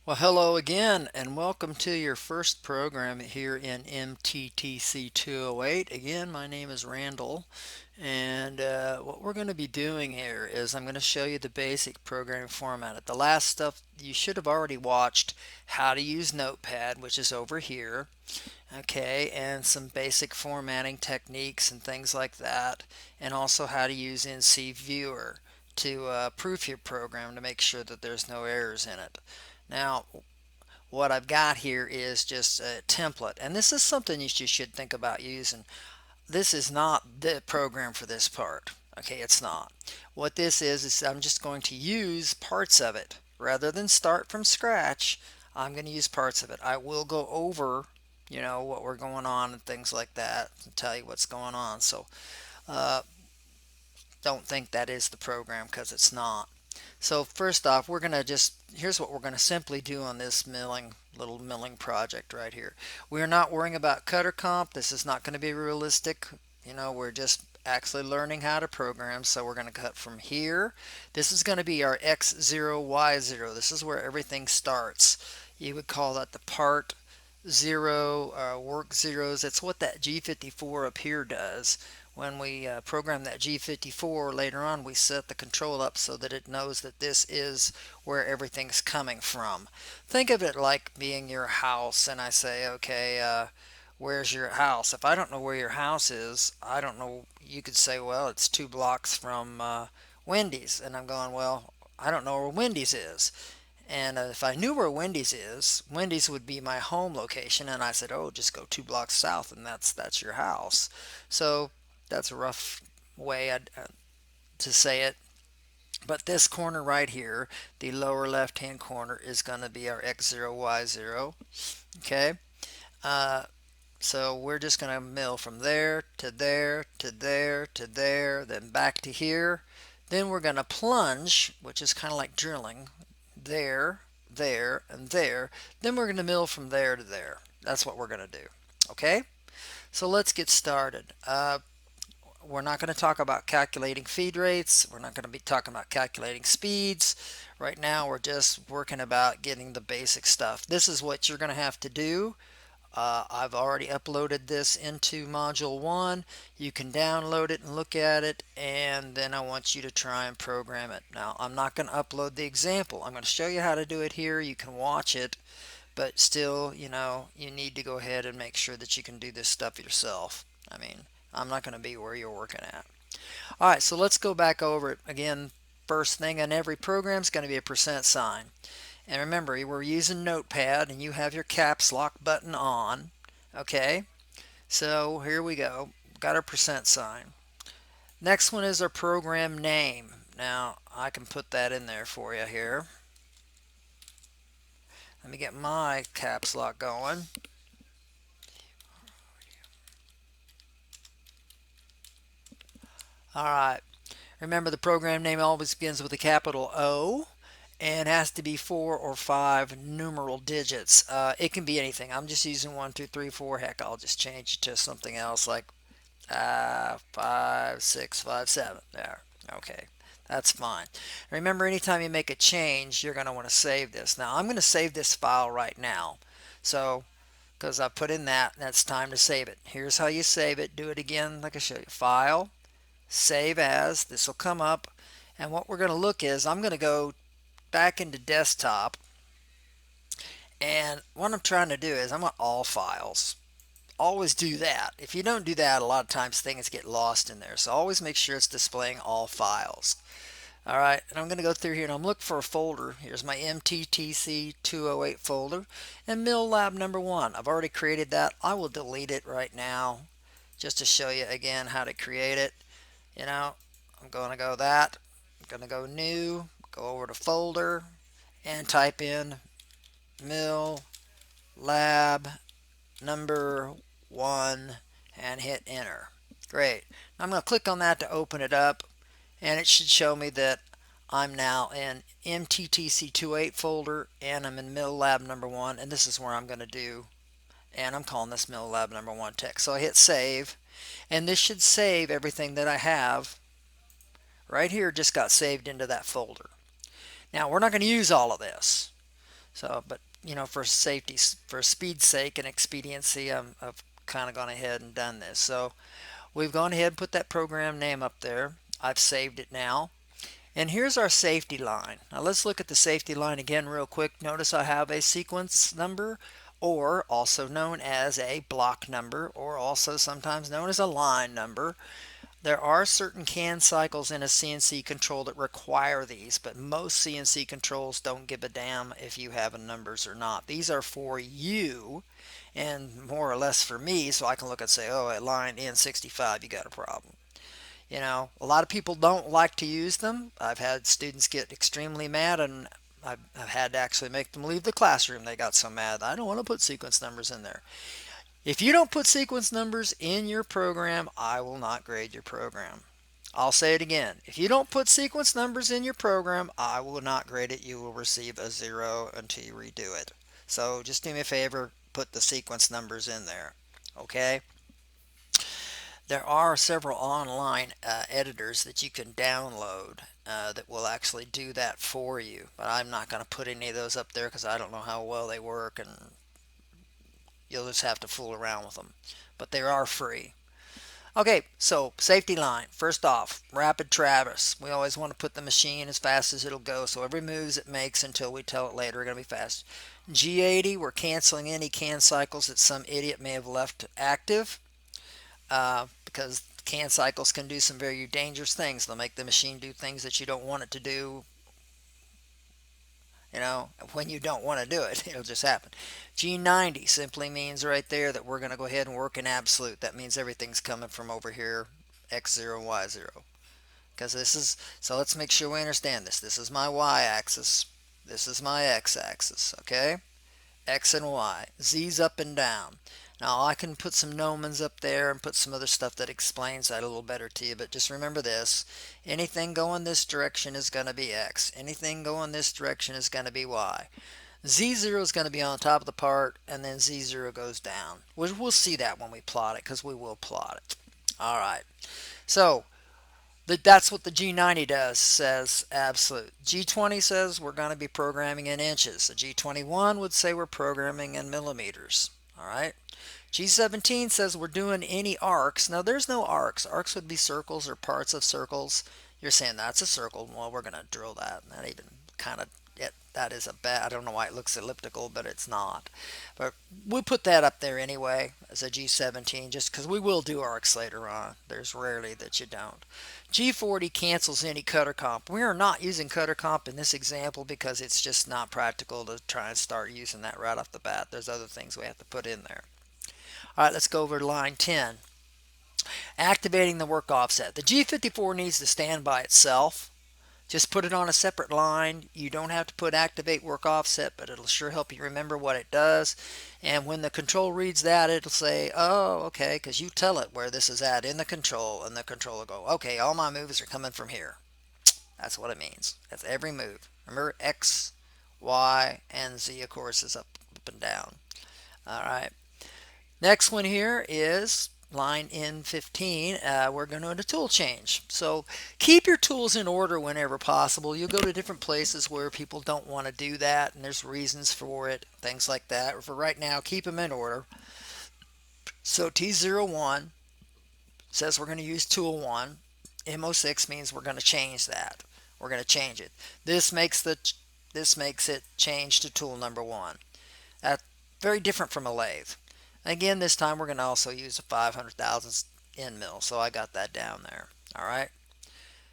Well, hello again, and welcome to your first program here in MTTC 208. Again, my name is Randall, and what we're going to be doing here is I'm going to show you the basic programming format. The last stuff you should have already watched how to use Notepad, which is over here, okay, and some basic formatting techniques and things like that, and also how to use NC Viewer to proof your program to make sure that there's no errors in it. Now, what I've got here is just a template, and this is something you should think about using. This is not the program for this part. Okay, it's not. What this is I'm just going to use parts of it. Rather than start from scratch, I'm going to use parts of it. I will go over, what we're going on and things like that and tell you what's going on. So uh, don't think that is the program because it's not. So first off, we're going to here's what we're going to simply do on this little milling project right here. We're not worrying about cutter comp. This is not going to be realistic. We're just actually learning how to program. So we're going to cut from here. This is going to be our X0, Y0. This is where everything starts. You would call that the part zero, work zeros. It's what that G54 up here does. When we program that G54 later on, we set the control up so that it knows that this is where everything's coming from. Think of it like being your house, and I say, okay, where's your house? If I don't know where your house is, I don't know. You could say, well, it's 2 blocks from Wendy's, and I'm going, well, I don't know where Wendy's is. And if I knew where Wendy's is, Wendy's would be my home location, and I said, "Oh, just go 2 blocks south, and that's your house." So that's a rough way to say it. But this corner right here, the lower left-hand corner, is going to be our X0, Y0. Okay. Uh, so we're just going to mill from there to there to there to there, then back to here. Then we're going to plunge, which is kind of like drilling, there, there, and there. Then we're going to mill from there to there. That's what we're going to do. Okay? So let's get started. We're not going to talk about calculating feed rates. We're not going to be talking about calculating speeds. Right now, we're just working about getting the basic stuff. This is what you're going to have to do. I've already uploaded this into module 1. You can download it and look at it, and then I want you to try and program it. Now, I'm not going to upload the example. I'm going to show you how to do it here. You can watch it, but still, you need to go ahead and make sure that you can do this stuff yourself. I mean, I'm not going to be where you're working at. All right, so let's go back over it again. First thing in every program is going to be a percent sign. And remember, we're using Notepad and you have your caps lock button on. Okay, so here we go. Got our percent sign. Next one is our program name. Now, I can put that in there for you here. Let me get my caps lock going. All right. Remember, the program name always begins with a capital O and has to be 4 or 5 numeral digits. It can be anything. I'm just using 1, 2, 3, 4. Heck, I'll just change it to something else like 5, 6, 5, 7. There. Okay. That's fine. Remember, anytime you make a change, you're going to want to save this. Now, I'm going to save this file right now. So, because I put in that, and it's time to save it. Here's how you save it. Do it again like I showed you. File, save as. This will come up. And what we're going to look is, I'm going to go back into desktop. And what I'm trying to do is, I'm on all files. Always do that. If you don't do that, a lot of times things get lost in there. So always make sure it's displaying all files. All right, and I'm going to go through here and I'm looking for a folder. Here's my MTTC 208 folder and MiLL Lab number 1. I've already created that. I will delete it right now just to show you again how to create it. I'm going to go that. I'm going to go new, go over to folder and type in MiLL Lab number 1 and hit enter. Great. I'm going to click on that to open it up, and it should show me that I'm now in MTTC28 folder and I'm in MiLL Lab number 1, and this is where I'm going to do, and I'm calling this MiLL Lab number 1 text. So I hit save, and this should save everything that I have right here. Just got saved into that folder. Now we're not going to use all of this. So, but you know, for safety, for speed's sake and expediency, I've kind of gone ahead and done this. So we've gone ahead and put that program name up there. I've saved it now. And here's our safety line. Now let's look at the safety line again real quick. Notice I have a sequence number, or also known as a block number, or also sometimes known as a line number. There are certain can cycles in a CNC control that require these, but most CNC controls don't give a damn if you have numbers or not. These are for you and more or less for me, so I can look and say, oh, at line N65, you got a problem. You know, a lot of people don't like to use them. I've had students get extremely mad, and I've had to actually make them leave the classroom. They got so mad. I don't want to put sequence numbers in there. If you don't put sequence numbers in your program, I will not grade your program. I'll say it again. If you don't put sequence numbers in your program, I will not grade it. You will receive a 0 until you redo it. So just do me a favor, put the sequence numbers in there. Okay? There are several online editors that you can download that will actually do that for you. But I'm not going to put any of those up there because I don't know how well they work, and you'll just have to fool around with them. But they are free. Okay, so safety line. First off, rapid traverse. We always want to put the machine as fast as it'll go, so every moves it makes until we tell it later are going to be fast. G80, we're canceling any can cycles that some idiot may have left active, because can cycles can do some very dangerous things. They'll make the machine do things that you don't want it to do. You know, when you don't want to do it, it'll just happen. G90 simply means right there that we're going to go ahead and work in absolute. That means everything's coming from over here, X0 and Y0. Because this is, so let's make sure we understand this. This is my Y axis. This is my X axis, okay? X and Y. Z's up and down. Now I can put some gnomons up there and put some other stuff that explains that a little better to you, but just remember this. Anything going this direction is going to be X. Anything going this direction is going to be Y. Z0 is going to be on top of the part, and then Z0 goes down. We'll see that when we plot it, because we will plot it. Alright, so that's what the G90 does, says absolute. G20 says we're going to be programming in inches. The G21 would say we're programming in millimeters. Alright, G17 says we're doing any arcs. Now there's no arcs. Arcs would be circles or parts of circles. You're saying that's a circle. Well, we're going to drill that. That even kind of, that is a bad, I don't know why it looks elliptical, but it's not. But we'll put that up there anyway as a G17, just because we will do arcs later on. There's rarely that you don't. G40 cancels any cutter comp. We are not using cutter comp in this example because it's just not practical to try and start using that right off the bat. There's other things we have to put in there. All right, let's go over to line 10. Activating the work offset. The G54 needs to stand by itself. Just put it on a separate line. You don't have to put activate work offset, but it'll sure help you remember what it does. And when the control reads that, it'll say, oh, okay, because you tell it where this is at in the control, and the control will go, okay, all my moves are coming from here. That's what it means. That's every move. Remember, X, Y, and Z, of course, is up and down. All right. Next one here is line N15. We're going to do a tool change. So keep your tools in order whenever possible. You'll go to different places where people don't want to do that, and there's reasons for it, things like that. For right now, keep them in order. So T01 says we're going to use tool 1. M06 means we're going to change that. We're going to change it. This makes it change to tool number 1. That's very different from a lathe. Again, this time we're going to also use a 500 thousandths end mill, so I got that down there. All right.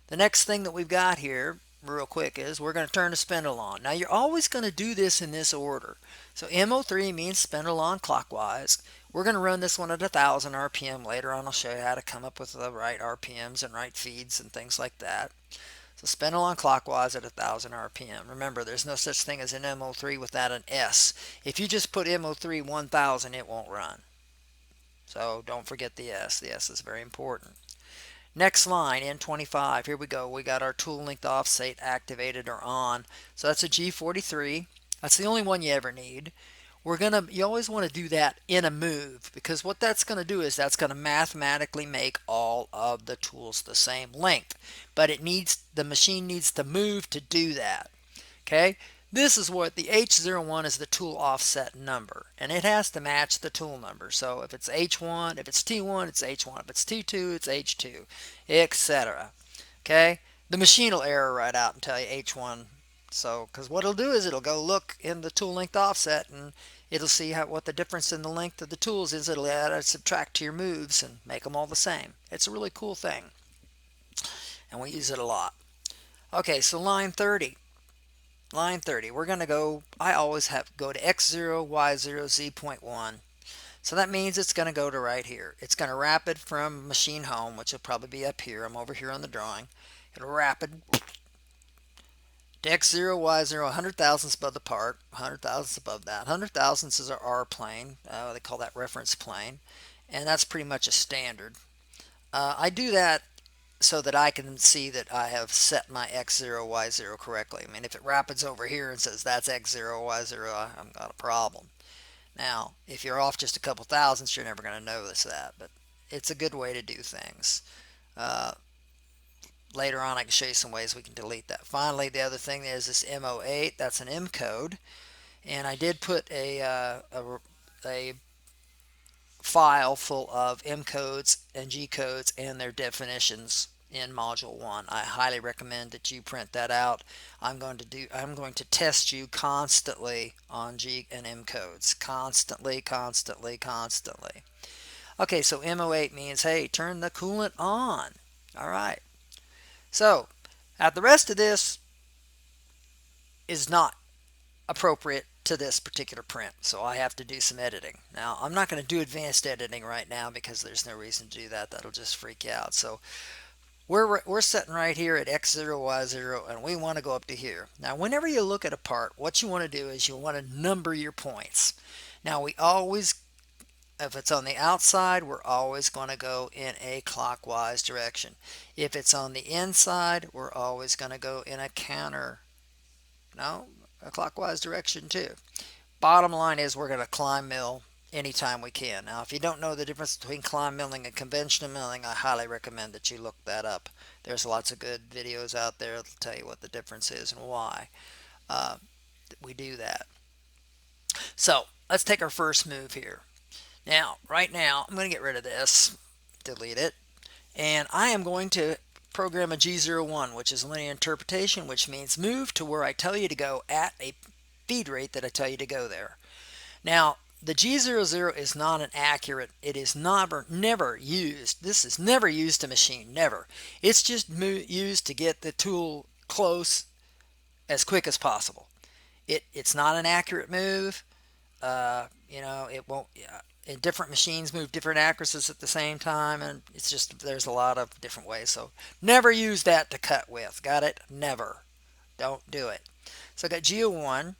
The next thing that we've got here, real quick, is we're going to turn the spindle on. Now, you're always going to do this in this order. So M03 means spindle on clockwise. We're going to run this one at 1,000 RPM. Later on, I'll show you how to come up with the right RPMs and right feeds and things like that. So spindle on clockwise at 1,000 RPM. Remember, there's no such thing as an M03 without an S. If you just put M03 1000, it won't run. So don't forget the S. The S is very important. Next line, N25. Here we go. We got our tool length offset activated or on. So that's a G43. That's the only one you ever need. You always want to do that in a move, because what that's going to do is that's going to mathematically make all of the tools the same length. But the machine needs to move to do that. Okay? This is what the H01 is, the tool offset number, and it has to match the tool number. So if it's H1, if it's T1, it's H1. If it's T2, it's H2, etc. Okay? The machine will error right out and tell you H1. So, because what it'll do is it'll go look in the tool length offset and it'll see what the difference in the length of the tools is. It'll add or subtract to your moves and make them all the same. It's a really cool thing, and we use it a lot. Okay, so line 30. Line 30, we're going to go, I always have go to X0, Y0, Z.1. So that means it's going to go to right here. It's going to wrap it from machine home, which will probably be up here. I'm over here on the drawing. It'll wrap it to X0, Y0, 100 thousandths above the part, 100 thousandths above that. 100 thousandths is our R plane. They call that reference plane. And that's pretty much a standard. I do that so that I can see that I have set my X0, Y0 correctly. I mean, if it rapids over here and says that's X0, Y0, I've got a problem. Now, if you're off just a couple thousandths, you're never going to notice that, but it's a good way to do things. Later on, I can show you some ways we can delete that. Finally, the other thing is this M08. That's an M code, and I did put a file full of M codes and G codes and their definitions in module 1. I highly recommend that you print that out. I'm going to test you constantly on G and M codes. Constantly. Okay, so M08 means, hey, turn the coolant on. All right. So, the rest of this is not appropriate to this particular print, so I have to do some editing. Now, I'm not going to do advanced editing right now because there's no reason to do that. That'll just freak you out. So we're sitting right here at X0, Y0, and we want to go up to here. Now, whenever you look at a part, what you want to do is you want to number your points. Now, we always, if it's on the outside, we're always going to go in a clockwise direction. If it's on the inside, we're always going to go in a clockwise direction too. Bottom line is we're going to climb mill anytime we can. Now, if you don't know the difference between climb milling and conventional milling, I highly recommend that you look that up. There's lots of good videos out there that'll tell you what the difference is and why we do that. So let's take our first move here. Now, right now, I'm going to get rid of this, delete it, and I am going to program a G01, which is linear interpretation, which means move to where I tell you to go at a feed rate that I tell you to go there. Now, the G00 is not an accurate, it is never used. This is never used to machine, never. It's just used to get the tool close as quick as possible. It's not an accurate move. It won't. And different machines move different accuracies at the same time, and it's just there's a lot of different ways. So never use that to cut with. Got it? Never. Don't do it. So I got G01,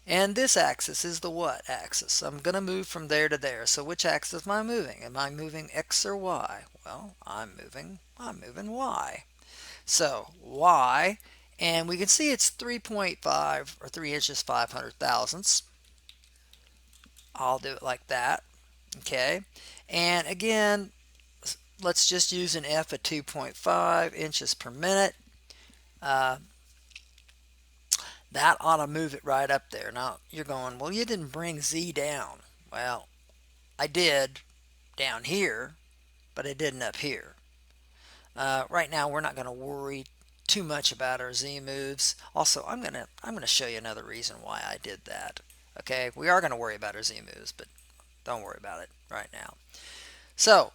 and this axis is the what axis? I'm going to move from there to there. So which axis am I moving? Am I moving X or Y? Well, I'm moving Y. So Y, and we can see it's 3.5 or 3 inches 500 thousandths. I'll do it like that. Okay, and again, let's just use an F at 2.5 inches per minute. That ought to move it right up there. Now you're going, well, you didn't bring Z down. Well, I did down here, but I didn't up here. Right now, we're not going to worry too much about our Z moves. Also, I'm gonna show you another reason why I did that. Okay, we are going to worry about our Z moves, but don't worry about it right now. So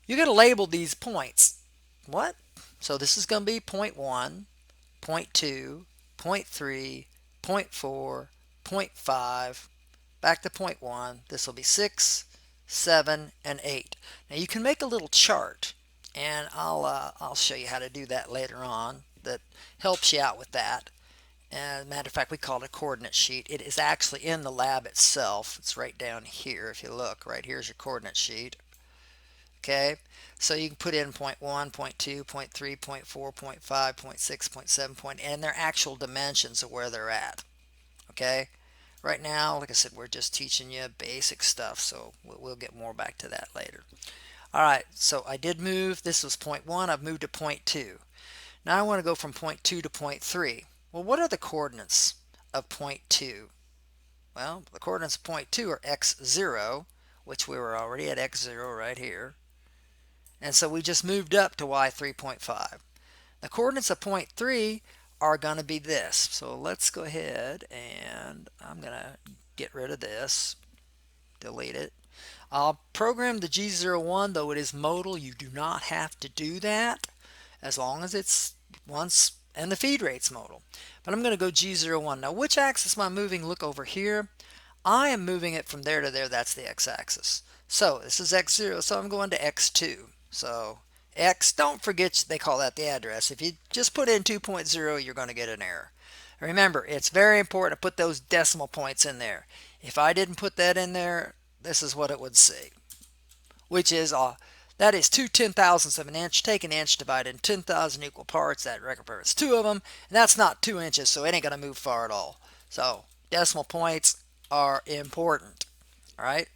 you're going to label these points. What? So this is going to be point 1, point 2, point 3, point 4, point 5, back to point 1. This will be 6, 7, and 8. Now you can make a little chart, and I'll show you how to do that later on. That helps you out with that. As a matter of fact, we call it a coordinate sheet. It is actually in the lab itself. It's right down here. If you look, right here's your coordinate sheet. Okay, so you can put in point 1, point 2, point 3, point 4, point 5, point 6, point 7, and their actual dimensions of where they're at. Okay, right now, like I said, we're just teaching you basic stuff, so we'll get more back to that later. All right, so I did move. This was point 1. I've moved to point 2. Now I want to go from point 2 to point 3. Well, what are the coordinates of 0.2. Well, the coordinates of 0.2 are x0, which we were already at x0 right here. And so we just moved up to y 3.5. The coordinates of 0.3 are going to be this. So let's go ahead and I'm going to get rid of this, delete it. I'll program the G01, though it is modal. You do not have to do that as long as it's once and the feed rate's modal. But I'm going to go G01. Now, which axis am I moving? Look over here. I am moving it from there to there. That's the x-axis. So this is x0, so I'm going to x2. So x, don't forget they call that the address. If you just put in 2.0, you're going to get an error. Remember, it's very important to put those decimal points in there. If I didn't put that in there, this is what it would say, which is that is 2/10,000ths of an inch. Take an inch, divide it in 10,000 equal parts. That represents 2 of them, and that's not 2 inches, so it ain't going to move far at all. So decimal points are important. All right.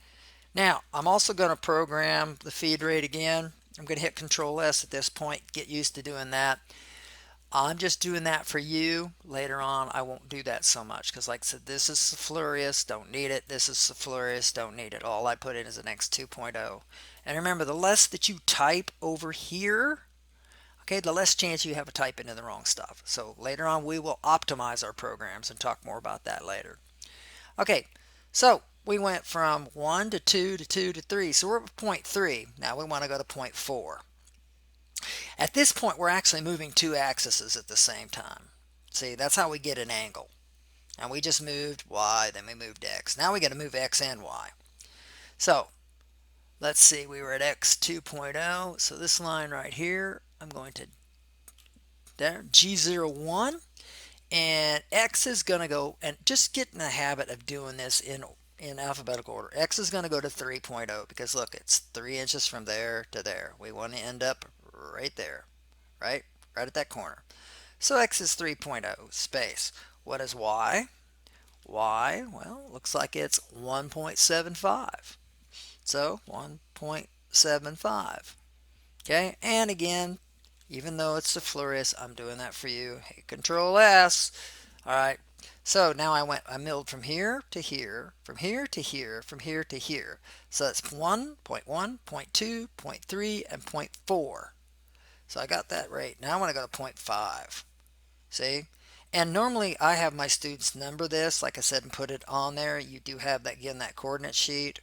Now, I'm also going to program the feed rate again. I'm going to hit Control S at this point. Get used to doing that. I'm just doing that for you. Later on, I won't do that so much because, like I said, this is sulfurious, don't need it. This is sulfurious, don't need it. All I put in is an X 2.0. And remember, the less that you type over here, okay, the less chance you have of typing in the wrong stuff. So later on, we will optimize our programs and talk more about that later. Okay, so we went from 1 to 2 to 2 to 3. So we're at 0.3. Now we want to go to 0.4. At this point, we're actually moving two axes at the same time. See, that's how we get an angle. And we just moved y, then we moved x. Now we got to move x and y. So let's see, we were at x 2.0. So this line right here, I'm going to there, G01. And x is going to go, and just get in the habit of doing this in alphabetical order. X is going to go to 3.0 because look, it's 3 inches from there to there. We want to end up right there, right at that corner. So x is 3.0 space. What is y? Y, well, looks like it's 1.75. So 1.75. Okay, and again, even though it's the fluoresce, I'm doing that for you. Hit Control S. All right. So now I milled from here to here, from here to here, from here to here. So that's 1, 0.1, 0.2, 0.3, and 0.4. So I got that right. Now I want to go to 0.5. See? And normally I have my students number this, like I said, and put it on there. You do have that, again, that coordinate sheet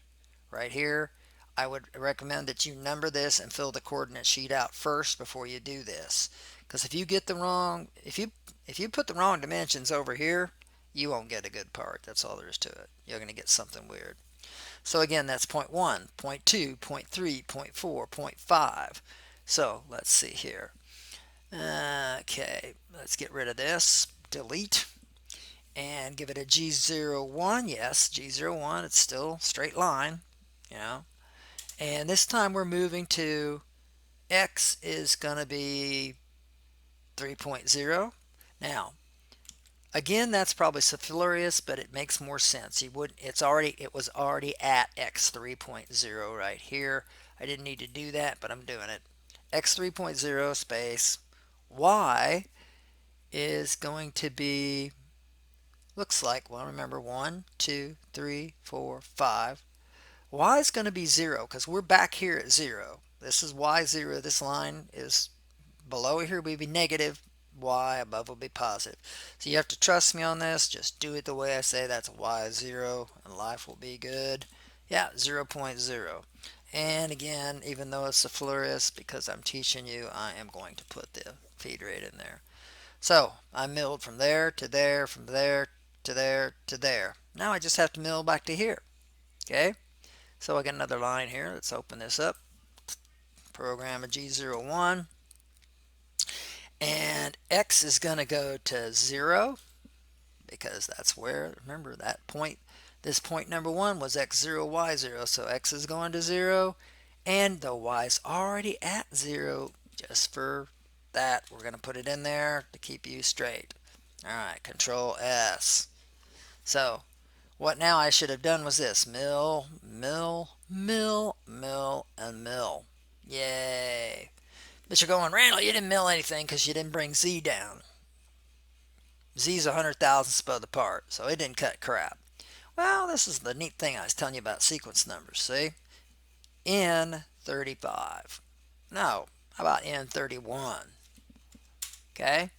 right here. I would recommend that you number this and fill the coordinate sheet out first before you do this. Because if you get the wrong, if you put the wrong dimensions over here, you won't get a good part. That's all there is to it. You're going to get something weird. So again, that's 0.1, 0.2, 0.3, 0.4, 0.5. So let's see here. Okay, let's get rid of this. Delete. And give it a G01. Yes, G01. It's still straight line, you know. And this time we're moving to x is going to be 3.0. Now, again, that's probably sulfurious, but it makes more sense. It was already at x 3.0 right here. I didn't need to do that, but I'm doing it. X 3.0 space y is going to be, looks like, well, remember 1, 2, 3, 4, 5. Y is going to be 0 because we're back here at 0. This is y0. This line is below here will be negative. Y above will be positive. So you have to trust me on this. Just do it the way I say. That's y0 and life will be good. Yeah, 0.0. And again, even though it's a fluoresce, because I'm teaching you, I am going to put the feed rate in there. So I milled from there to there, from there to there to there. Now I just have to mill back to here. Okay? So I got another line here. Let's open this up. Program a G01. And X is going to go to 0 because that's where, remember that point, this point number 1 was X0, Y0. So X is going to 0 and the Y is already at 0. Just for that, we're going to put it in there to keep you straight. All right, Control S. So what now I should have done was this. Mill, mill, mill, mill, and mill. Yay. But you're going, Randall, you didn't mill anything because you didn't bring Z down. Z's 100 thousandths above the part, so it didn't cut crap. Well, this is the neat thing I was telling you about sequence numbers. See? N35. No, how about N31? Okay?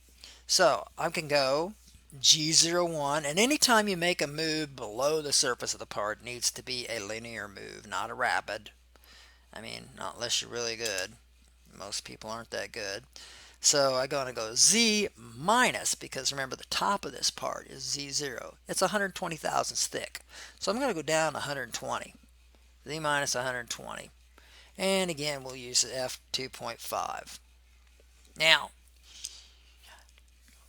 So I can go G01, and anytime you make a move below the surface of the part, it needs to be a linear move, not a rapid. I mean, not unless you're really good. Most people aren't that good. So I'm going to go Z minus, because remember the top of this part is Z0. It's 120 thousandths thick. So I'm going to go down 120. Z minus 120. And again, we'll use F2.5. Now,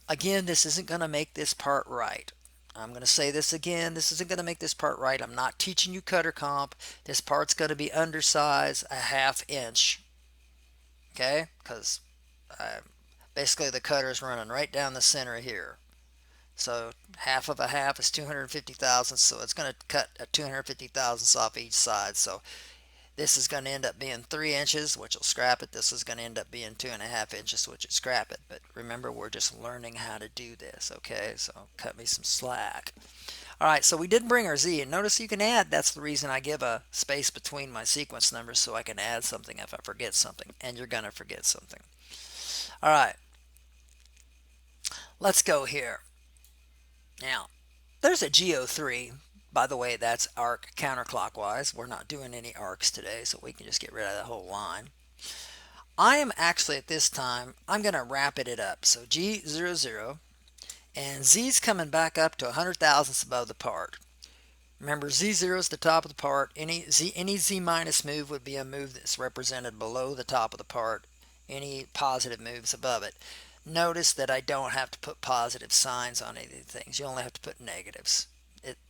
again, this isn't going to make this part right. I'm going to say this again. This isn't going to make this part right. I'm not teaching you cutter comp. This part's going to be undersized a ½ inch. Okay? Because basically the cutter is running right down the center here. So half of a half is 250 thousandths. So it's going to cut a 250 thousandths off each side. So this is going to end up being 3 inches, which will scrap it. This is going to end up being 2.5 inches, which will scrap it. But remember, we're just learning how to do this, okay? So cut me some slack. All right, so we did bring our Z, and notice you can add. That's the reason I give a space between my sequence numbers, so I can add something if I forget something, and you're going to forget something. All right, let's go here. Now, there's a GO3. By the way, that's arc counterclockwise. We're not doing any arcs today, so we can just get rid of the whole line. I am actually at this time, I'm going to rapid it up. So G00, and Z's coming back up to 100 thousandths above the part. Remember, Z0 is the top of the part. Any Z minus move would be a move that's represented below the top of the part. Any positive moves above it. Notice that I don't have to put positive signs on any of these things. You only have to put negatives.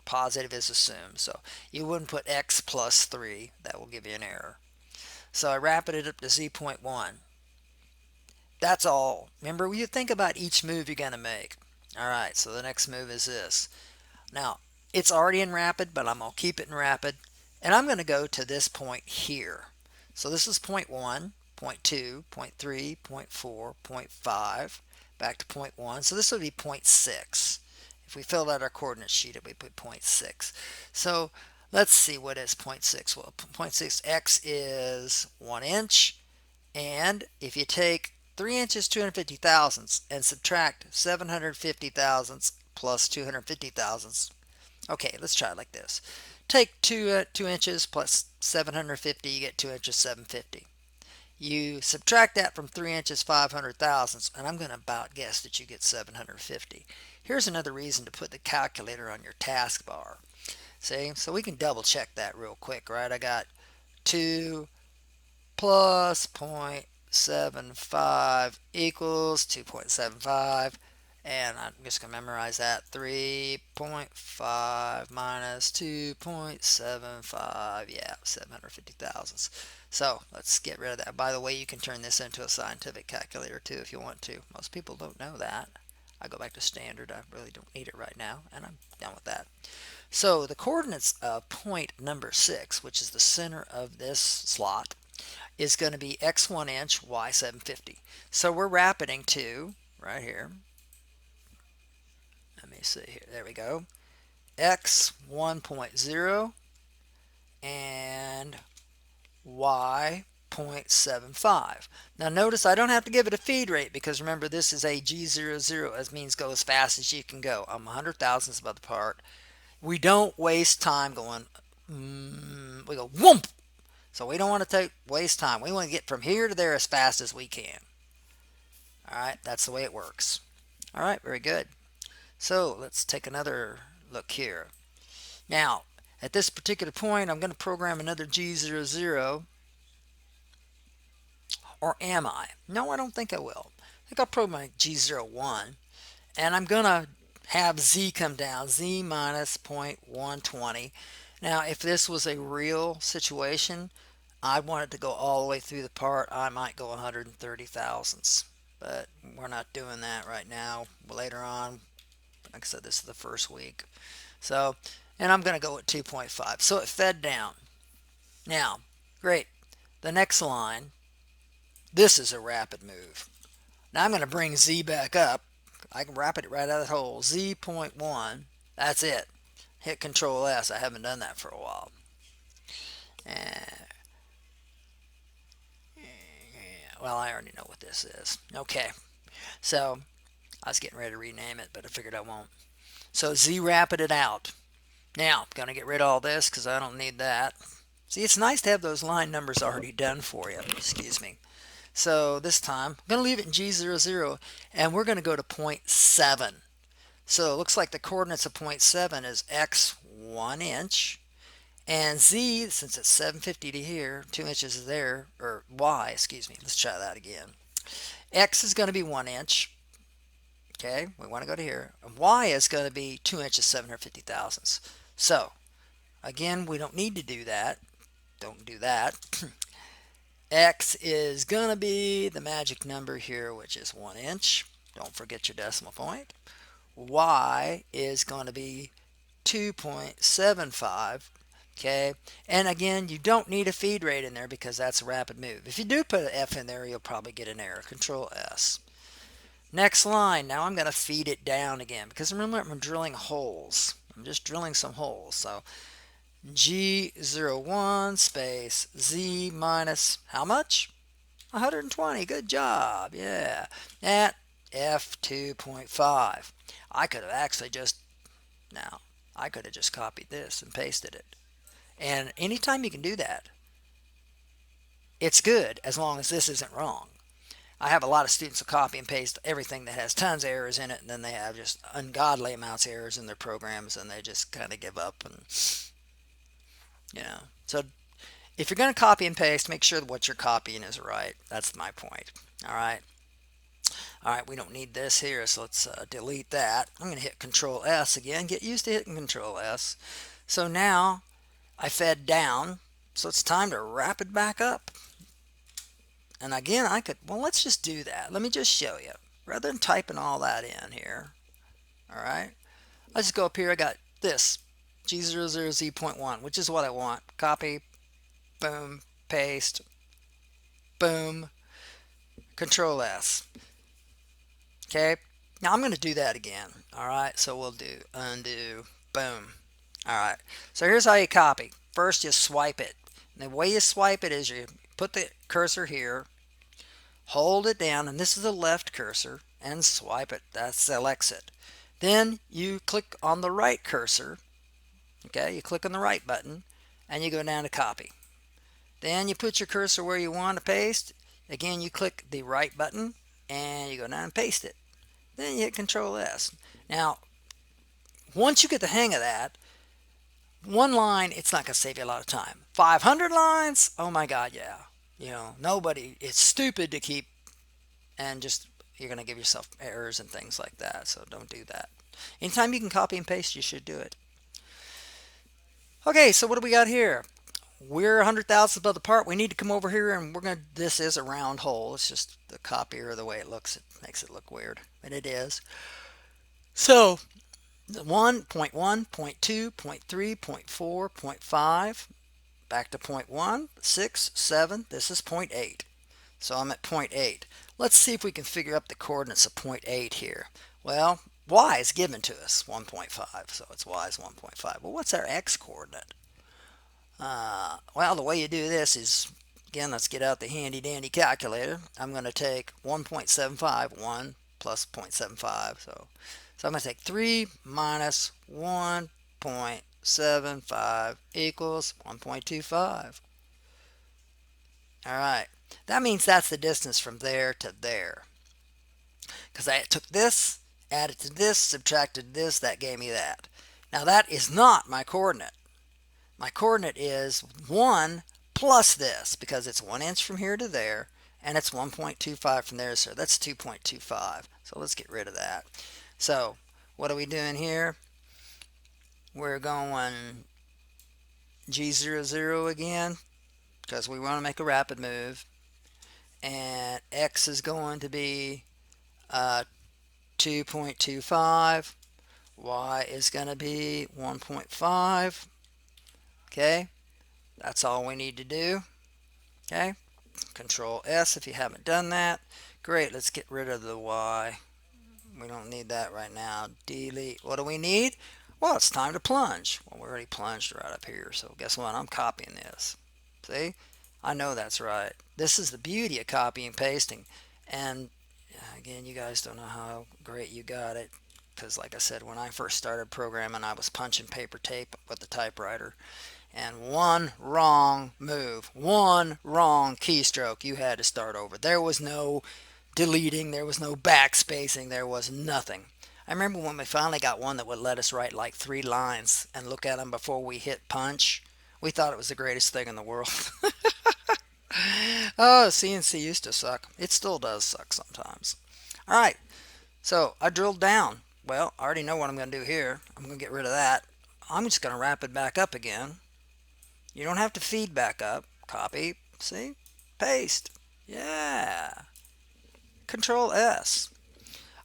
Positive is assumed. So you wouldn't put X plus 3. That will give you an error. So I rapid it up to Z.1. That's all. Remember, you think about each move you're going to make. All right, so the next move is this. Now, it's already in rapid, but I'm going to keep it in rapid. And I'm going to go to this point here. So this is point 1, point 2, point 3, point 4, point 5, back to point 1. So this would be point 6. If we filled out our coordinate sheet, it would be point 6. So let's see, what is point 6? Well, point 6, X is 1 inch. And if you take 3 inches 250 thousandths and subtract 750 thousandths plus 250 thousandths. Okay, let's try it like this. Take 2 inches plus 750, you get 2 inches 750. You subtract that from 3 inches 500 thousandths, and I'm going to about guess that you get 750. Here's another reason to put the calculator on your taskbar. See, so we can double check that real quick, right? I got 2 plus 0.75 equals 2.75. And I'm just going to memorize that. 3.5 minus 2.75. Yeah, 750 thousandths. So let's get rid of that. By the way, you can turn this into a scientific calculator too if you want to. Most people don't know that. I go back to standard. I really don't need it right now, and I'm done with that. So the coordinates of point number 6, which is the center of this slot, is going to be x 1 inch, y 750. So we're rapiding to, right here, let me see here, there we go, x 1.0 and y 0.75. Now notice I don't have to give it a feed rate, because remember, this is a G00, as means go as fast as you can go. I'm 100 thousandths above the part. We don't waste time going, we go whoomp. So we don't want to waste time. We want to get from here to there as fast as we can. All right, that's the way it works. All right, very good. So let's take another look here. Now, at this particular point, I'm going to program another G00. Or am I? No, I don't think I will. I think I'll program G01. And I'm going to have Z come down, Z minus 0.120. Now, if this was a real situation, I want it to go all the way through the part. I might go 130 thousandths. But we're not doing that right now. Later on, like I said, this is the first week. So, and I'm going to go at 2.5. So it fed down. Now, great. The next line, this is a rapid move. Now I'm going to bring Z back up. I can wrap it right out of that hole. Z.1. That's it. Hit Control S. I haven't done that for a while. And, well, I already know what this is. Okay. So I was getting ready to rename it, but I figured I won't. So Z wrapped it out. Now, I'm going to get rid of all this because I don't need that. See, it's nice to have those line numbers already done for you. Excuse me. So this time, I'm going to leave it in G00, and we're going to go to 0.7. So it looks like the coordinates of 0.7 is X 1 inch, and Z, since it's 750 to here, 2 inches is there, or Y, excuse me. Let's try that again. X is going to be 1 inch. Okay, we want to go to here. And Y is going to be 2 inches, 750 thousandths. So, again, we don't need to do that. Don't do that. X is going to be the magic number here, which is 1 inch. Don't forget your decimal point. Y is going to be 2.75. Okay, and again, you don't need a feed rate in there because that's a rapid move. If you do put an F in there, you'll probably get an error. Control S. Next line. Now I'm going to feed it down again because remember, I'm drilling holes. I'm just drilling some holes. So G01 space Z minus how much? 120. Good job. Yeah. At F2.5. I could have actually just copied this and pasted it. And anytime you can do that, it's good as long as this isn't wrong. I have a lot of students who copy and paste everything that has tons of errors in it, and then they have just ungodly amounts of errors in their programs, and they just kind of give up. And so if you're going to copy and paste, make sure that what you're copying is right. That's my point. All right. All right, we don't need this here, so let's delete that. I'm going to hit Control S again. Get used to hitting Control S. So now I fed down, so it's time to wrap it back up. And again, well, let's just do that. Let me just show you. Rather than typing all that in here, all right, let's just go up here. I got this, G00Z.1, which is what I want. Copy, boom, paste, boom, Control S. Okay, now I'm going to do that again. All right, so we'll do undo, boom. All right, so here's how you copy. First, you swipe it. And the way you swipe it is you put the cursor here, hold it down, and this is the left cursor, and swipe it. That selects it. Then you click on the right cursor. Okay, you click on the right button, and you go down to copy. Then you put your cursor where you want to paste. Again, you click the right button, and you go down and paste it. Then you hit Control S. Now, once you get the hang of that, one line, it's not going to save you a lot of time. 500 lines? Oh my God, yeah. It's stupid to keep, and you're going to give yourself errors and things like that, so don't do that. Anytime you can copy and paste, you should do it. Okay, so what do we got here? We're 100,000th of the part. We need to come over here, and this is a round hole. It's just the copier, the way it looks, it makes it look weird, but it is. So 1, 0.1, 0.2, 0.3, 0.4, 0.5, back to 0.1, 6, 7. This is 0.8. So I'm at 0.8. Let's see if we can figure out the coordinates of 0.8 here. Well, y is given to us, 1.5, so it's y is 1.5. Well, what's our x coordinate? Well, the way you do this is, again, let's get out the handy dandy calculator. I'm going to take 1.75, 1 plus 0.75. So I'm going to take 3 minus 1.75 equals 1.25. All right. That means that's the distance from there to there. Because I took this, added to this, subtracted this, that gave me that. Now that is not my coordinate. My coordinate is 1 plus this, because it's 1 inch from here to there, and it's 1.25 from there to there. That's 2.25. So let's get rid of that. So what are we doing here? We're going G00 again, because we want to make a rapid move. And X is going to be 2.25. Y is going to be 1.5. Okay, that's all we need to do. Okay, Control S if you haven't done that. Great, let's get rid of the Y. We don't need that right now. Delete. What do we need? Well, it's time to plunge. Well, we already plunged right up here, so guess what? I'm copying this. See? I know that's right. This is the beauty of copying and pasting. And again, you guys don't know how great you got it. Because, like I said, when I first started programming, I was punching paper tape with the typewriter. And one wrong move, one wrong keystroke, you had to start over. There was no deleting, there was no backspacing, there was nothing. I remember when we finally got one that would let us write like 3 lines and look at them before we hit punch. We thought it was the greatest thing in the world. Oh, CNC used to suck. It still does suck sometimes. All right, so I drilled down. Well, I already know what I'm going to do here. I'm going to get rid of that. I'm just going to wrap it back up again. You don't have to feed back up. Copy, see, paste. Yeah. Control S.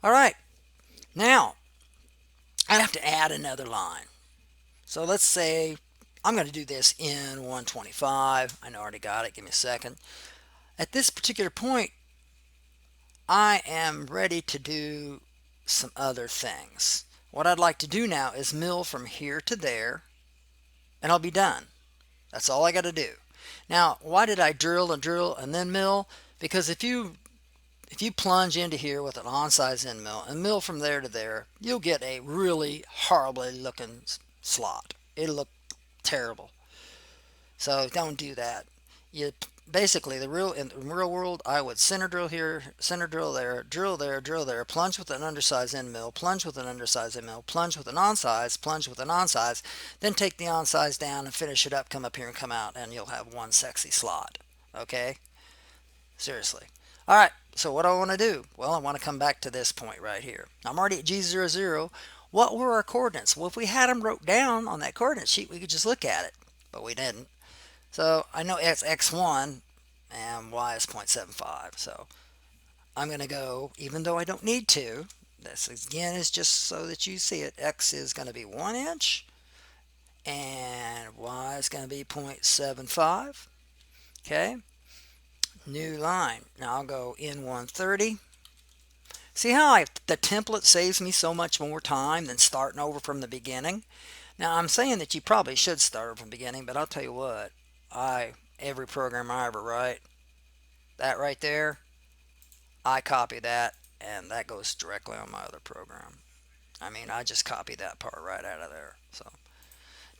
All right, now I have to add another line. So let's say I'm going to do this in 125. I know I already got it. Give me a second. At this particular point, I am ready to do some other things. What I'd like to do now is mill from here to there, and I'll be done. That's all I got to do. Now, why did I drill and then mill? Because if you plunge into here with an on-size end mill and mill from there to there, you'll get a really horribly looking slot. It'll look terrible. So don't do that. You basically in the real world, I would center drill here, center drill there, drill there, plunge with an undersize end mill, plunge with an undersize end mill, plunge with an on-size, plunge with an on-size, then take the on-size down and finish it up, come up here and come out, and you'll have one sexy slot. Okay? Seriously. All right, so what do I want to do? Well, I want to come back to this point right here. I'm already at G00. What were our coordinates? Well, if we had them wrote down on that coordinate sheet, we could just look at it, but we didn't. So I know it's x1 and y is 0.75. So I'm going to go, even though I don't need to, this again is just so that you see it. X is going to be 1 inch and y is going to be 0.75. Okay. New line. Now I'll go in 130. See how the template saves me so much more time than starting over from the beginning? Now I'm saying that you probably should start over from the beginning, but I'll tell you what, every program I ever write, that right there, I copy that and that goes directly on my other program. I mean, I just copy that part right out of there. So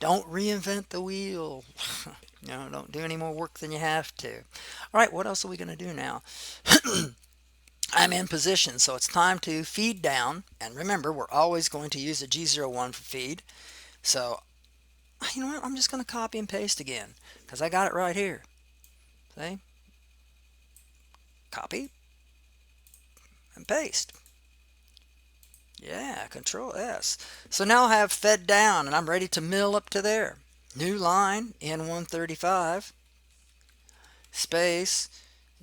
don't reinvent the wheel. Don't do any more work than you have to. All right, what else are we going to do now? I'm in position, so it's time to feed down. And remember, we're always going to use a G01 for feed. So, you know what? I'm just going to copy and paste again because I got it right here. See? Copy and paste. Yeah, Control S. So now I have fed down and I'm ready to mill up to there. New line, N135, space,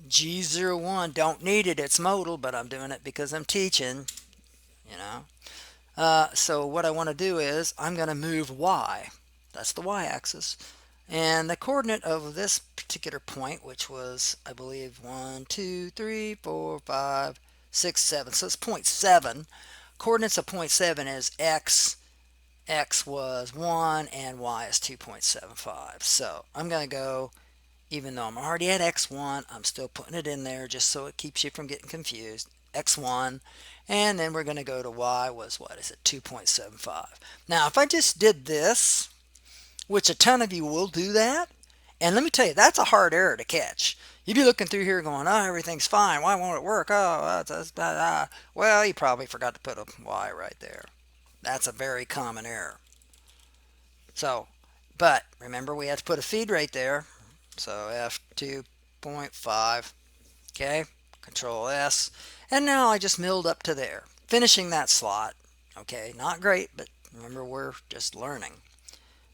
G01. Don't need it, it's modal, but I'm doing it because I'm teaching, you know. So what I want to do is I'm going to move Y. That's the Y axis. And the coordinate of this particular point, which was, I believe, 1, 2, 3, 4, 5, 6, 7. So it's 0.7. Coordinates of 0.7 is X. X was 1 and Y is 2.75. So I'm going to go, even though I'm already at X1, I'm still putting it in there just so it keeps you from getting confused. X1. And then we're going to go to Y was, what is it, 2.75. Now, if I just did this, which a ton of you will do that, and let me tell you, that's a hard error to catch. You'd be looking through here going, oh, everything's fine. Why won't it work? Oh, well, you probably forgot to put a Y right there. That's a very common error. So, but remember, we have to put a feed right there. So F2.5. Okay, Control S. And now I just milled up to there, finishing that slot. Okay, not great, but remember, we're just learning.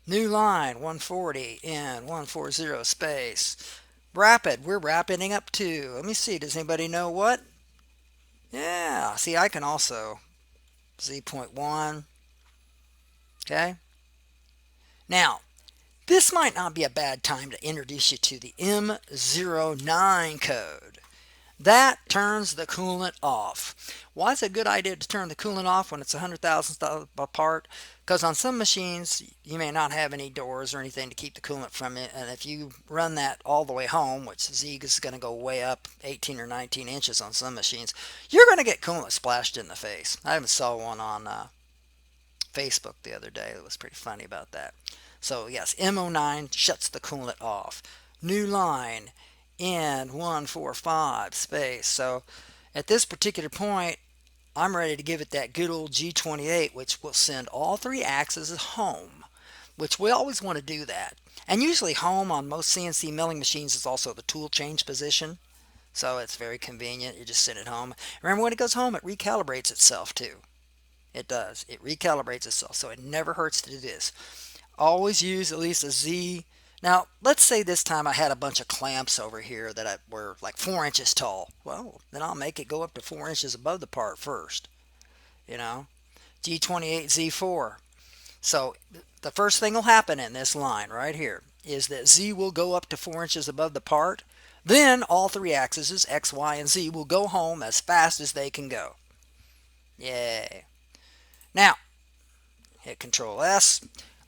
New line, 140 in 140 space. Rapid, we're rapiding up to. Let me see, does anybody know what? Yeah, see, I can also Z.1. Okay. Now, this might not be a bad time to introduce you to the M09 code. That turns the coolant off. Why is it a good idea to turn the coolant off when it's 100,000th apart? Because on some machines, you may not have any doors or anything to keep the coolant from it. And if you run that all the way home, which Z is going to go way up 18 or 19 inches on some machines, you're going to get coolant splashed in the face. I even saw one on Facebook the other day. It was pretty funny about that. So yes, MO9 shuts the coolant off. New line, N145 space. So at this particular point, I'm ready to give it that good old G28, which will send all three axes home, which we always want to do that. And usually home on most CNC milling machines is also the tool change position. So it's very convenient. You just send it home. Remember, when it goes home, it recalibrates itself too. It does. It recalibrates itself. So it never hurts to do this. Always use at least a Z. Now, let's say this time I had a bunch of clamps over here that were like 4 inches tall. Well, then I'll make it go up to 4 inches above the part first. You know, G28Z4. So the first thing will happen in this line right here is that Z will go up to 4 inches above the part. Then all three axes, X, Y, and Z, will go home as fast as they can go. Yay. Now, hit Control S.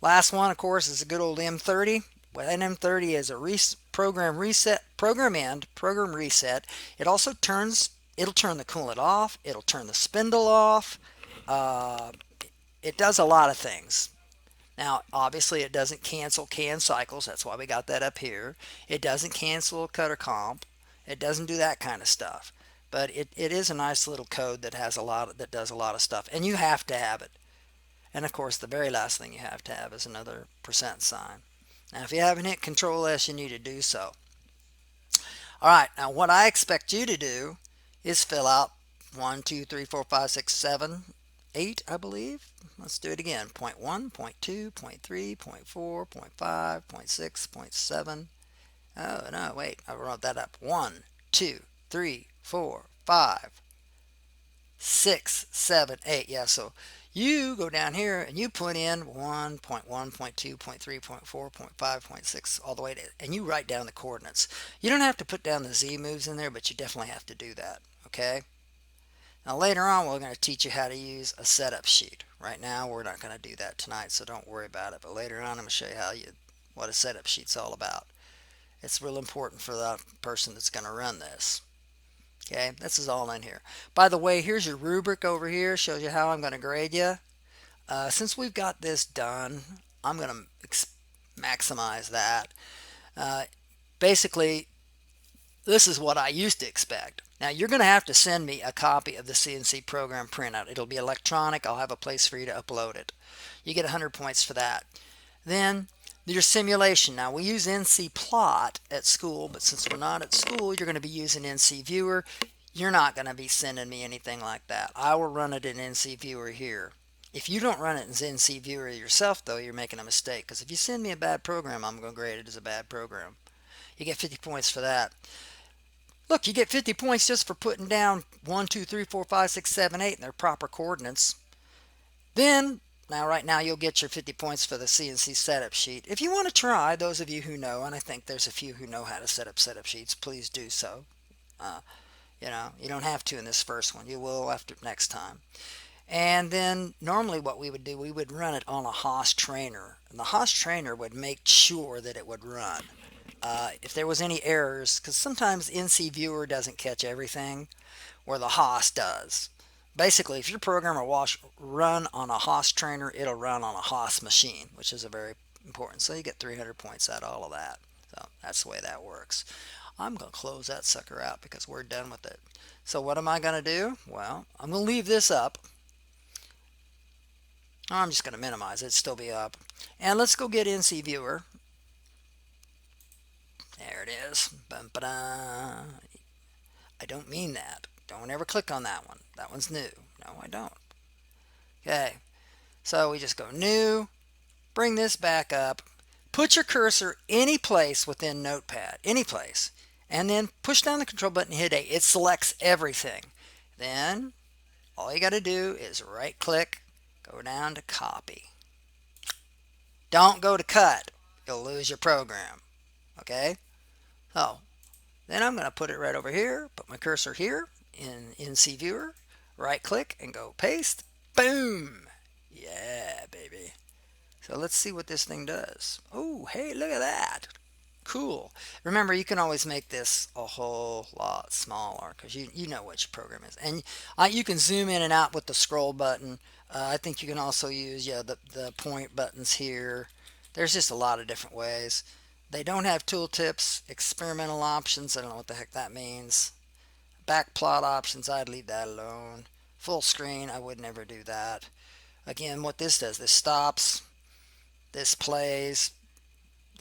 Last one, of course, is a good old M30. Well, an M30 is a program reset, program end, program reset. It'll turn the coolant off. It'll turn the spindle off. Uh, it does a lot of things. Now, obviously, it doesn't cancel can cycles. That's why we got that up here. It doesn't cancel cutter comp. It doesn't do that kind of stuff. But it is a nice little code that that does a lot of stuff, and you have to have it. And of course, the very last thing you have to have is another percent sign. Now, if you haven't hit Control S, you need to do so. All right, now what I expect you to do is fill out 1, 2, 3, 4, 5, 6, 7, 8, I believe. Let's do it again. Point 1, point 2, point 3, point 4, point 5, point 6, point 7. Oh, no, wait, I wrote that up. 1, 2, 3, 4, 5, 6, 7, 8. Yeah, so you go down here and you put in 1.1, point 2, point 3, point 4, point 5, point 6, all the way to, and you write down the coordinates. You don't have to put down the Z moves in there, but you definitely have to do that, okay? Now later on, we're going to teach you how to use a setup sheet. Right now, we're not going to do that tonight, so don't worry about it. But later on, I'm going to show you what a setup sheet's all about. It's real important for the person that's going to run this. Okay, this is all in here. By the way, here's your rubric over here. Shows you how I'm going to grade you. Since we've got this done, I'm going to maximize that. Basically, this is what I used to expect. Now, you're going to have to send me a copy of the CNC program printout. It'll be electronic. I'll have a place for you to upload it. You get 100 points for that. Then your simulation. Now, we use NC Plot at school, but since we're not at school, you're going to be using NC Viewer. You're not going to be sending me anything like that. I will run it in NC Viewer here. If you don't run it in NC Viewer yourself, though, you're making a mistake. Because if you send me a bad program, I'm going to grade it as a bad program. You get 50 points for that. Look, you get 50 points just for putting down 1, 2, 3, 4, 5, 6, 7, 8 in their proper coordinates. Then, right now you'll get your 50 points for the CNC setup sheet. If you want to try, those of you who know, and I think there's a few who know how to set up setup sheets, please do so. You don't have to in this first one. You will after next time. And then normally what we would do, we would run it on a Haas trainer. And the Haas trainer would make sure that it would run. If there was any errors, because sometimes NC Viewer doesn't catch everything, where the Haas does. Basically, if your program will run on a Haas trainer, it'll run on a Haas machine, which is a very important. So you get 300 points out of all of that. So that's the way that works. I'm going to close that sucker out because we're done with it. So what am I going to do? Well, I'm going to leave this up. I'm just going to minimize it, still be up. And let's go get NC Viewer. There it is. I don't mean that. Don't ever click on that one. That one's new. No, I don't. Okay. So we just go new. Bring this back up. Put your cursor any place within Notepad. Any place. And then push down the control button and hit A. It selects everything. Then all you got to do is right click. Go down to copy. Don't go to cut. You'll lose your program. Okay? So Then I'm going to put it right over here, put my cursor here in NC Viewer, right click and go paste. Boom! Yeah, baby. So let's see what this thing does. Oh, hey, look at that. Cool. Remember, you can always make this a whole lot smaller because you know which program is. And you can zoom in and out with the scroll button. I think you can also use the point buttons here. There's just a lot of different ways. They don't have tooltips, experimental options. I don't know what the heck that means. Back plot options, I'd leave that alone. Full screen, I would never do that. Again, what this does, this stops, this plays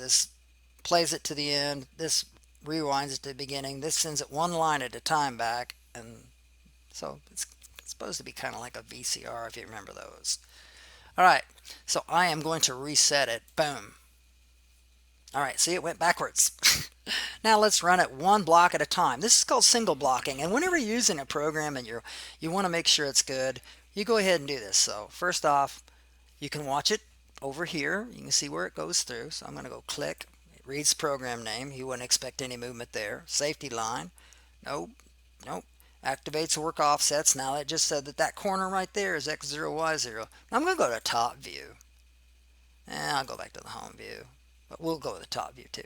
it to the end, this rewinds it to the beginning, this sends it one line at a time back, and so it's supposed to be kind of like a VCR if you remember those. Alright, so I am going to reset it. Boom. Alright, see, it went backwards. Now let's run it one block at a time. This is called single blocking, and whenever you're using a program and you want to make sure it's good, you go ahead and do this. So first off, you can watch it over here. You can see where it goes through. So I'm going to go click. It reads program name. You wouldn't expect any movement there. Safety line. Nope. Nope. Activates work offsets. Now it just said that that corner right there is X0, Y0. I'm going to go to top view. And I'll go back to the home view. But we'll go to the top view too.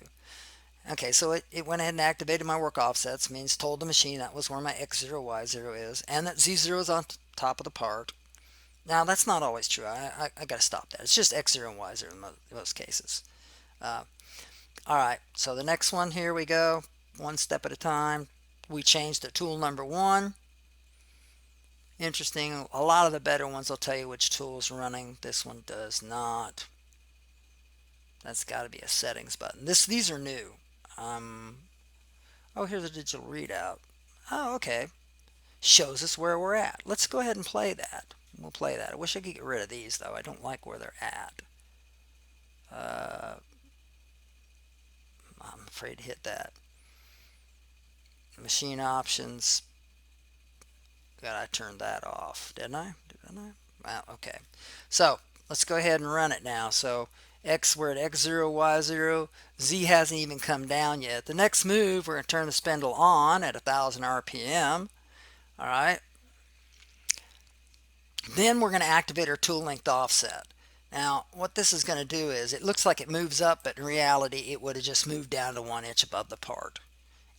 Okay, so it went ahead and activated my work offsets, means told the machine that was where my X0, Y0 is, and that Z0 is on top of the part. Now, that's not always true. I got to stop that. It's just X0 and Y0 in most cases. Alright, so the next one, here we go. One step at a time. We changed to tool number 1. Interesting. A lot of the better ones will tell you which tool is running. This one does not. That's got to be a settings button. These are new. Oh, here's a digital readout. Oh, okay. Shows us where we're at. Let's go ahead and play that. We'll play that. I wish I could get rid of these, though. I don't like where they're at. I'm afraid to hit that. Machine options. God, I turned that off. Didn't I? Didn't I? Wow, okay. So, let's go ahead and run it now. So, we're at X0, Y0. Z hasn't even come down yet. The next move, we're going to turn the spindle on at 1000 RPM. Alright. Then we're going to activate our tool length offset. Now, what this is going to do is, it looks like it moves up, but in reality, it would have just moved down to 1 inch above the part.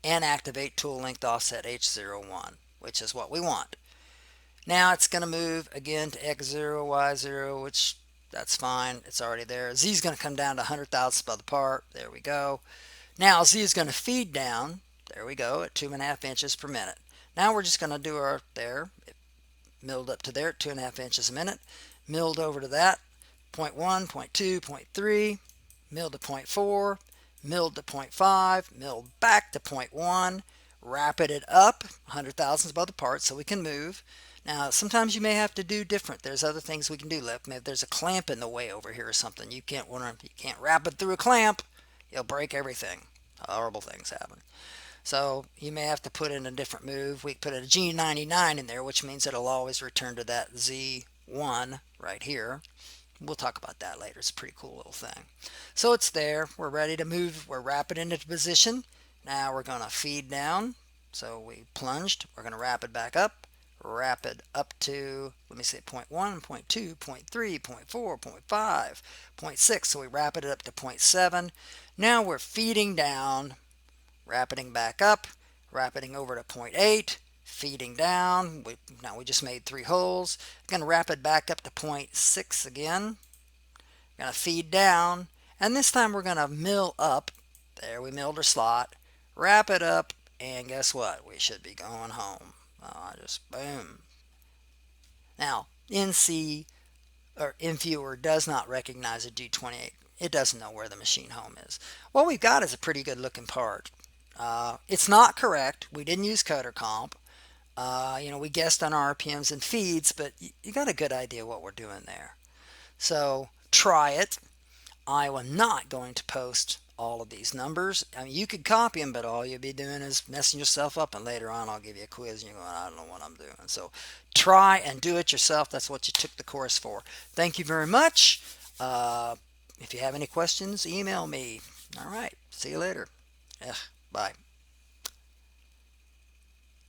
And activate tool length offset H01, which is what we want. Now it's going to move again to X0, Y0, which that's fine. It's already there. Z is going to come down to 100 thousandths above the part. There we go. Now Z is going to feed down. There we go, at 2.5 inches per minute. Now we're just going to do our there. It milled up to there at 2.5 inches a minute. Milled over to that. 0.1, 0.2, 0.3. Milled to 0.4. Milled to 0.5. Milled back to 0.1. Rapided up 100 thousandths above the part so we can move. Now, sometimes you may have to do different. There's other things we can do. Maybe there's a clamp in the way over here or something. You can't wrap it through a clamp. You'll break everything. Horrible things happen. So you may have to put in a different move. We put a G99 in there, which means it'll always return to that Z1 right here. We'll talk about that later. It's a pretty cool little thing. So it's there. We're ready to move. We're rapid into position. Now we're going to feed down. So we plunged. We're going to rapid back up. Rapid up to, let me say 0.1, 0.2, 0.3, 0.4, 0.5, 0.6. So we rapid it up to 0.7. Now we're feeding down, rapiding back up, rapiding over to 0.8, feeding down. Now we just made 3 holes. Going to rapid back up to 0.6 again. Going to feed down, and this time we're going to mill up. There, we milled our slot. Wrap it up, and guess what? We should be going home. Just boom. Now, NC or InViewer does not recognize a G28. It doesn't know where the machine home is. What we've got is a pretty good looking part. It's not correct. We didn't use coder comp. We guessed on RPMs and feeds, but you got a good idea what we're doing there. So try it. I am not going to post all of these numbers. I mean, you could copy them, but all you'll be doing is messing yourself up, and later on I'll give you a quiz and you're going, I don't know what I'm doing. So try and do it yourself. That's what you took the course for. Thank you very much. If you have any questions, email me. All right. See you later. Bye.